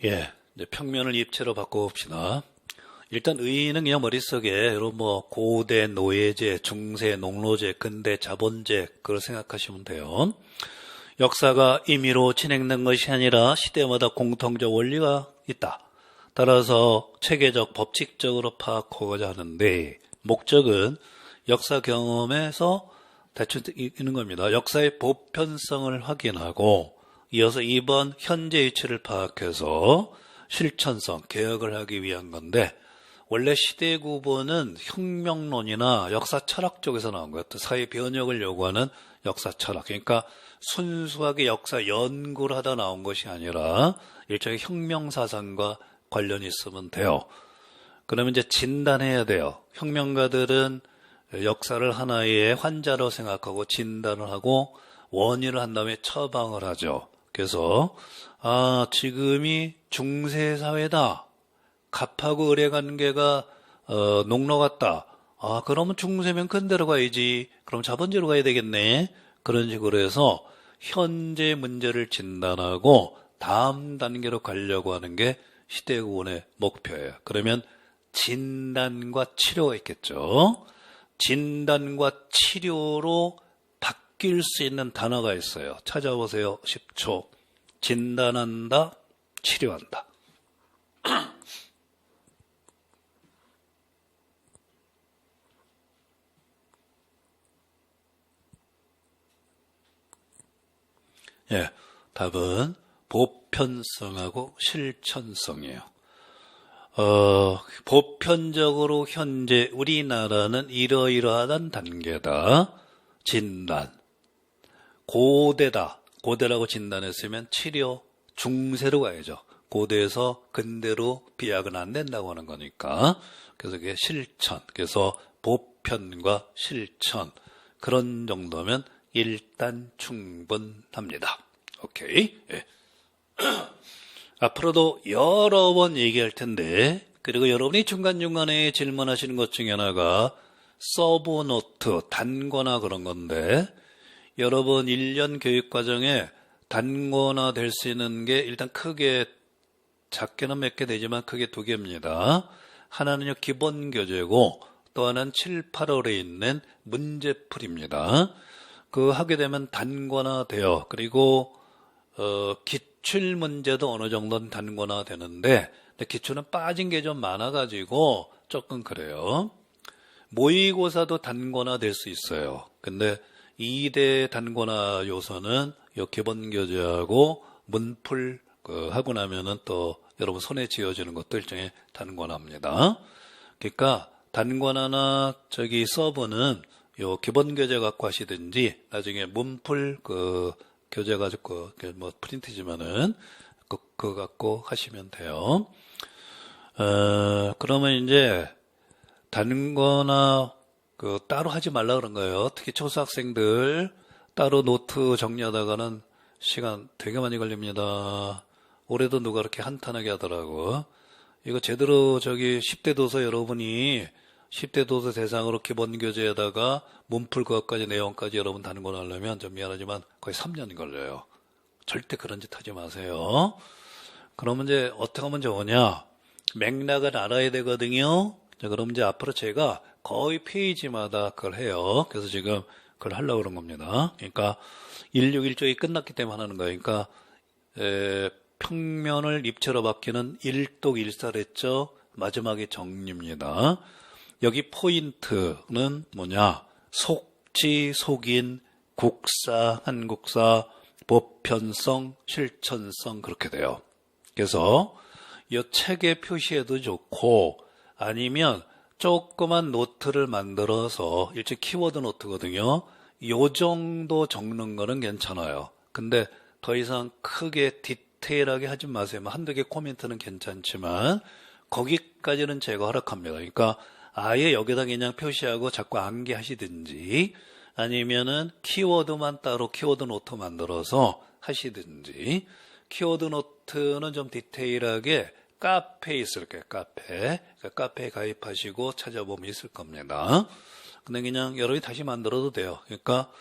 예, 이제 평면을 입체로 바꿔봅시다. 일단 의의는 그냥 머릿속에 여러분 뭐 고대 노예제, 중세 농노제, 근대 자본제 그걸 생각하시면 돼요. 역사가 임의로 진행된 것이 아니라 시대마다 공통적 원리가 있다. 따라서 체계적, 법칙적으로 파악하고자 하는데 목적은 역사 경험에서 대충 있는 겁니다. 역사의 보편성을 확인하고 이어서 이번 현재 위치를 파악해서 실천성, 개혁을 하기 위한 건데 원래 시대 구분은 혁명론이나 역사 철학 쪽에서 나온 거예요. 또 사회 변혁을 요구하는 역사 철학. 그러니까 순수하게 역사 연구를 하다 나온 것이 아니라 일종의 혁명 사상과 관련이 있으면 돼요. 그러면 이제 진단해야 돼요. 혁명가들은 역사를 하나의 환자로 생각하고 진단을 하고 원인을 한 다음에 처방을 하죠. 그래서 지금이 중세사회다. 갑하고 을의 관계가 농로 같다. 그러면 중세면 근대로 가야지. 그럼 자본주의로 가야 되겠네. 그런 식으로 해서 현재 문제를 진단하고 다음 단계로 가려고 하는 게 시대구분의 목표예요. 그러면 진단과 치료가 있겠죠. 진단과 치료로 바뀔 수 있는 단어가 있어요. 찾아보세요. 10초. 진단한다, 치료한다. 예, 답은 보편성하고 실천성이에요. 보편적으로 현재 우리나라는 이러이러하단 단계다. 진단. 고대다. 고대라고 진단했으면 치료, 중세로 가야죠. 고대에서 근대로 비약은 안 된다고 하는 거니까. 그래서 그게 실천. 그래서 보편과 실천. 그런 정도면 일단 충분합니다. 오케이. 예. 앞으로도 여러 번 얘기할 텐데, 그리고 여러분이 중간중간에 질문하시는 것 중에 하나가 서브노트, 단권화 그런 건데, 여러분 1년 교육과정에 단권화 될 수 있는 게 일단 크게, 작게는 몇 개 되지만 크게 2개입니다. 하나는요, 기본교재고, 또 하나는 7, 8월에 있는 문제풀이입니다. 그거 하게 되면 단권화 돼요. 그리고, 기출 문제도 어느 정도는 단권화 되는데, 기출은 빠진 게 좀 많아가지고 조금 그래요. 모의고사도 단권화 될 수 있어요. 근데 2대 단권화 요소는 요 기본교재하고 문풀 하고 나면은 또 여러분 손에 쥐어지는 것도 일종의 단권화입니다. 그러니까 단권화나 서브는 요 기본교재 갖고 하시든지 나중에 문풀 교재 가지고 뭐 프린트지만은 그거 갖고 하시면 돼요. 그러면 이제 단거나 따로 하지 말라 그런 거예요. 특히 초등학생들 따로 노트 정리하다가는 시간 되게 많이 걸립니다. 올해도 누가 그렇게 한탄하게 하더라고. 이거 제대로 10대 도서 여러분이 10대 도서 대상으로 기본 교재에다가 문풀 그것까지 내용까지 여러분 단권화 하려면 좀 미안하지만 거의 3년 걸려요. 절대 그런 짓 하지 마세요. 그러면 이제 어떻게 하면 좋으냐? 맥락을 알아야 되거든요. 자, 그럼 이제 앞으로 제가 거의 페이지마다 그걸 해요. 그래서 지금 그걸 하려고 그런 겁니다. 그러니까 161쪽이 끝났기 때문에 하는 거예요. 그러니까 평면을 입체로 바뀌는 일독일사를 했죠. 마지막에 정리입니다. 여기 포인트는 뭐냐? 속지, 속인, 국사, 한국사, 보편성, 실천성 그렇게 돼요. 그래서 이 책에 표시해도 좋고 아니면 조그만 노트를 만들어서 일종의 키워드 노트거든요. 요 정도 적는 거는 괜찮아요. 근데 더 이상 크게 디테일하게 하지 마세요. 한두 개 코멘트는 괜찮지만 거기까지는 제가 허락합니다. 그러니까 아예 여기다 그냥 표시하고 자꾸 암기하시든지 아니면은 키워드만 따로 키워드 노트 만들어서 하시든지 키워드 노트는 좀 디테일하게 카페에 있을 거예요. 카페에 가입하시고 찾아보면 있을 겁니다. 근데 그냥 여러분이 다시 만들어도 돼요. 그러니까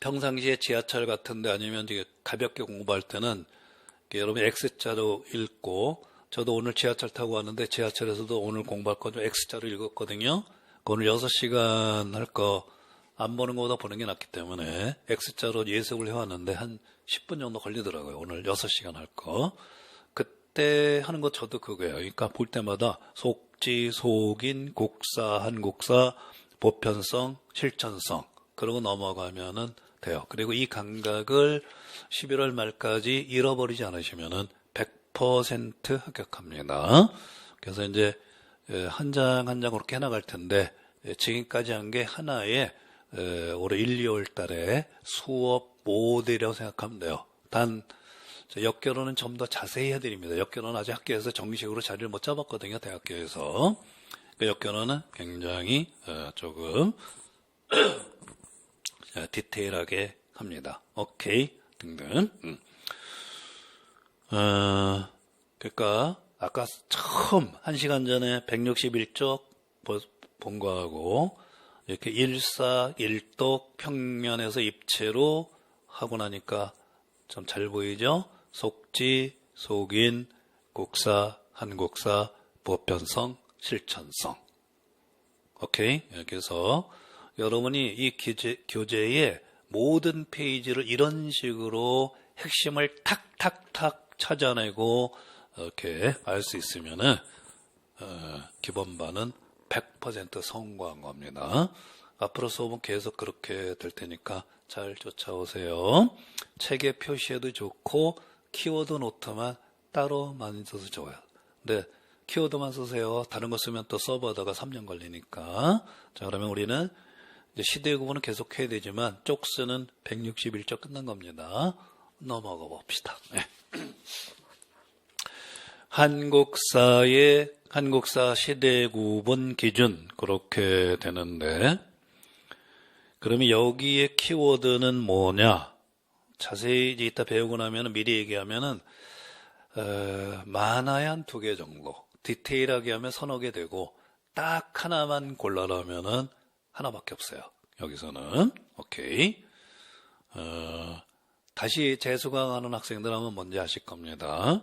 평상시에 지하철 같은데 아니면 되게 가볍게 공부할 때는 여러분 X자로 읽고, 저도 오늘 지하철 타고 왔는데 지하철에서도 오늘 공부할 거 좀 X자로 읽었거든요. 오늘 6시간 할 거 안 보는 것보다 보는 게 낫기 때문에 X자로 예습을 해왔는데 한 10분 정도 걸리더라고요. 오늘 6시간 할 거. 그때 하는 거 저도 그거예요. 그러니까 볼 때마다 속지, 속인, 곡사, 한곡사, 보편성, 실천성. 그러고 넘어가면은 돼요. 그리고 이 감각을 11월 말까지 잃어버리지 않으시면은 100% 합격합니다. 그래서 이제 한 장 한 장 그렇게 해나갈 텐데, 지금까지 한 게 하나의 올해 1, 2월 달에 수업 모델이라고 생각하면 돼요. 단 역결혼은 좀 더 자세히 해드립니다. 역결혼은 아직 학교에서 정식으로 자리를 못 잡았거든요. 대학교에서. 그 역결혼은 굉장히 조금 디테일하게 합니다. 오케이 등등. 그러니까 아까 처음 1시간 전에 161쪽 본 거하고 이렇게 일사일독 평면에서 입체로 하고 나니까 좀 잘 보이죠? 속지, 속인, 곡사, 한곡사, 보편성, 실천성. 오케이? 그래서 여러분이 이 교재의 모든 페이지를 이런 식으로 핵심을 탁탁탁 찾아내고 이렇게 알 수 있으면은 기본반은 100% 성공한 겁니다. 앞으로 수업은 계속 그렇게 될 테니까 잘 쫓아오세요. 책에 표시해도 좋고 키워드 노트만 따로 많이 써도 좋아요. 근데 키워드만 쓰세요. 다른 거 쓰면 또 서버하다가 3년 걸리니까. 자, 그러면 우리는 이제 시대 구분은 계속 해야 되지만 쪽수는 161쪽 끝난 겁니다. 넘어가 봅시다. 네. 한국사 시대 구분 기준 그렇게 되는데, 그러면 여기에 키워드는 뭐냐? 자세히 이따 배우고 나면 미리 얘기하면은 많아야 한 2개 정도, 디테일하게 하면 3-4개 되고, 딱 하나만 골라라면은 하나밖에 없어요. 여기서는. 오케이. 다시 재수강하는 학생들 하면 뭔지 아실 겁니다.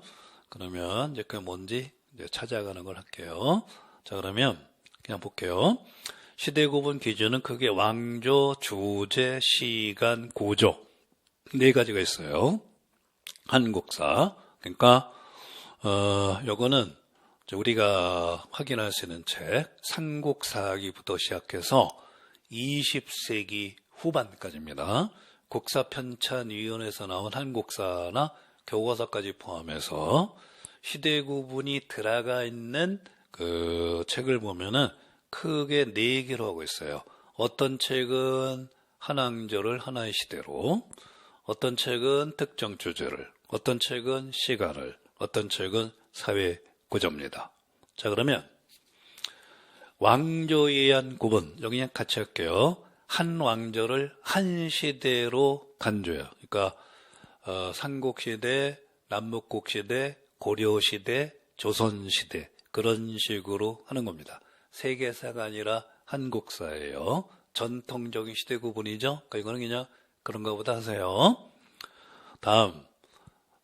그러면 이제 그게 뭔지 이제 찾아가는 걸 할게요. 자, 그러면 그냥 볼게요. 시대 구분 기준은 크게 왕조, 주제, 시간, 구조 4가지가 있어요. 한국사. 그러니까 요거는 우리가 확인할 수 있는 책 삼국사기부터 시작해서 20세기 후반까지입니다. 국사편찬위원회에서 나온 한국사나 교과서까지 포함해서 시대 구분이 들어가 있는 그 책을 보면은 크게 4개로 하고 있어요. 어떤 책은 한 왕조를 하나의 시대로, 어떤 책은 특정 주제를, 어떤 책은 시간을, 어떤 책은 사회 구조입니다. 자, 그러면 왕조에 의한 구분, 여기 그냥 같이 할게요. 한 왕조를 한 시대로 간주해요. 그러니까 삼국시대, 남북국시대, 고려시대, 조선시대 그런 식으로 하는 겁니다. 세계사가 아니라 한국사예요. 전통적인 시대 구분이죠. 그러니까 이거는 그냥 그런 거보다 하세요. 다음,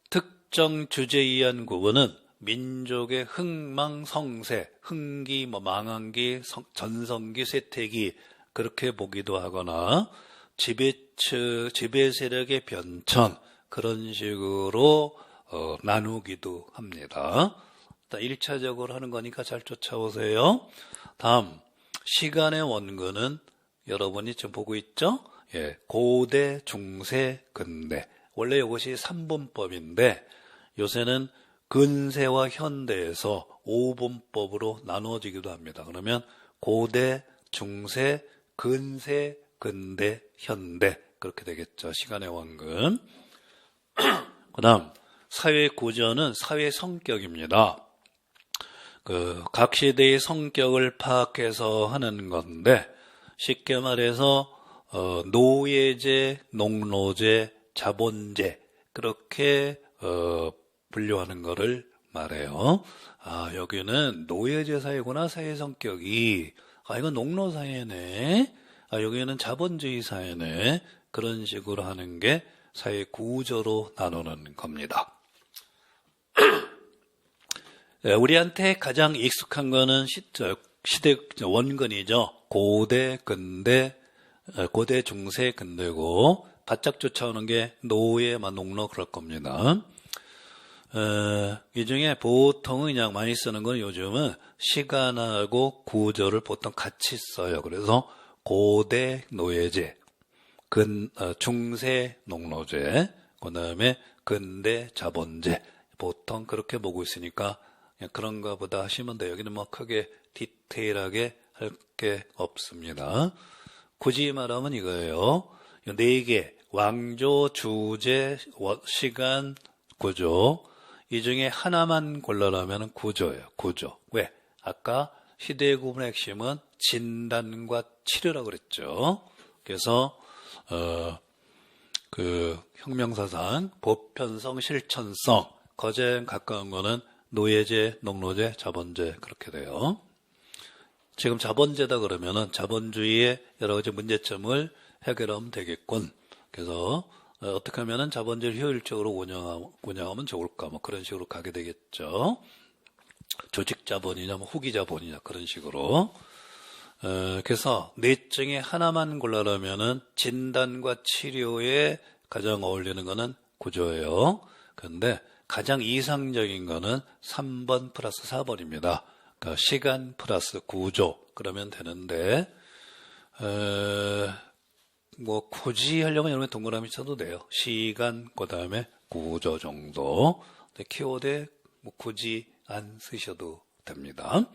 특정 주제에 의한 구분은 민족의 흥망성쇠, 흥기, 망한기, 전성기, 쇠퇴기 그렇게 보기도 하거나 지배 세력의 변천 그런 식으로 나누기도 합니다. 1차적으로 하는 거니까 잘 쫓아오세요. 다음, 시간의 원근은 여러분이 지금 보고 있죠? 예, 고대, 중세, 근대. 원래 이것이 3분법인데 요새는 근세와 현대에서 5분법으로 나누어지기도 합니다. 그러면 고대, 중세, 근세, 근대, 현대 그렇게 되겠죠. 시간의 원근. 그 다음 사회 구조는 사회 성격입니다. 각 시대의 성격을 파악해서 하는 건데 쉽게 말해서 노예제, 농노제, 자본제 그렇게 분류하는 거를 말해요. 아, 여기는 노예제 사회구나. 사회 성격이. 아, 이건 농노 사회네. 아, 여기는 자본주의 사회네. 그런 식으로 하는 게 사회 구조로 나누는 겁니다. 우리한테 가장 익숙한 거는 시대 원근이죠. 고대, 근대, 고대, 중세, 근대고 바짝 쫓아오는 게 노예, 농로 그럴 겁니다. 이 중에 보통은 그냥 많이 쓰는 건 요즘은 시간하고 구조를 보통 같이 써요. 그래서 고대 노예제, 중세 농로제, 그 다음에 근대 자본제, 보통 그렇게 보고 있으니까 그냥 그런가 보다 하시면 돼요. 여기는 뭐 크게 디테일하게 할 게 없습니다. 굳이 말하면 이거예요. 4개, 왕조, 주제, 시간, 구조. 이 중에 하나만 골라라면 구조예요. 구조. 왜? 아까 시대의 구분의 핵심은 진단과 치료라고 그랬죠. 그래서 그 혁명사상, 보편성, 실천성, 가장 가까운 거는 노예제, 농로제, 자본제 그렇게 돼요. 지금 자본제다 그러면은 자본주의의 여러 가지 문제점을 해결하면 되겠군. 그래서 어떻게 하면은 자본주의를 효율적으로 운영하면 좋을까, 뭐 그런 식으로 가게 되겠죠. 조직 자본이냐, 뭐 후기 자본이냐 그런 식으로. 그래서 넷 중에 하나만 골라라면은 진단과 치료에 가장 어울리는 거는 구조예요. 그런데 가장 이상적인 거는 3번 플러스 4번입니다. 그러니까 시간 플러스 구조 그러면 되는데 뭐 굳이 하려면 여러분 동그라미 쳐도 돼요. 시간 그 다음에 구조 정도. 근데 키워드에 뭐 굳이 안 쓰셔도 됩니다.